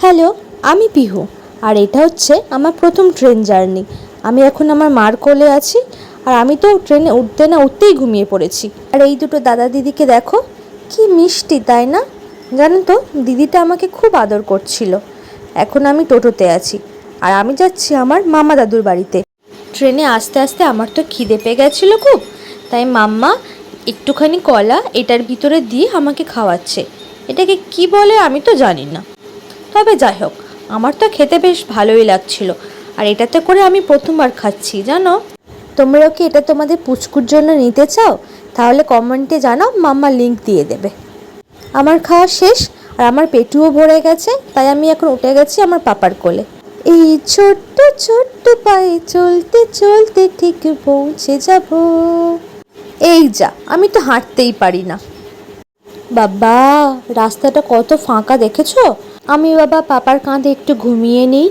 Hello, আমি পিহু। আর এটা হচ্ছে আমার প্রথম ট্রেন জার্নি। আমি এখন আমার মার কোলে আছি, আর আমি তো ট্রেনে উঠতে না উঠতেই ঘুমিয়ে পড়েছি। আর এই দুটো দাদা দিদিকে দেখো, কি মিষ্টি তাই না? জানো তো, দিদিটা আমাকে খুব আদর করছিল। এখন আমি টোটোতে আছি, আর আমি যাচ্ছি আমার মামা দাদুর বাড়িতে। ট্রেনে আস্তে আস্তে আমার তো খিদে পেয়ে গেছিলো খুব, তাই মাম্মা একটুখানি কলা এটার ভিতরে দিয়ে আমাকে খাওয়াচ্ছে। এটাকে কি বলে আমি তো জানি না, তবে যাই হোক, আমার তো খেতে বেশ ভালোই লাগছিল। আর এটাতে করে আমি প্রথমবার খাচ্ছি জানো। তোমরাও কি এটা তোমাদের পুচকুর জন্য নিতে চাও? তাহলে কমেন্টে জানাও, মাম্মা লিংক দিয়ে দেবে। আমার খাওয়া শেষ, আর আমার পেটুও ভরে গেছে, তাই আমি এখন উঠে গেছি আমার পাপার কোলে। এই ছোট্ট ছোট্ট পায়ে চলতে চলতে ঠিক পৌঁছে যাব। এই যা, আমি তো হাঁটতেই পারি না। বাবা, রাস্তাটা কত ফাঁকা দেখেছো? আমি বাবা পাপার কাঁধে একটু ঘুমিয়ে নিই।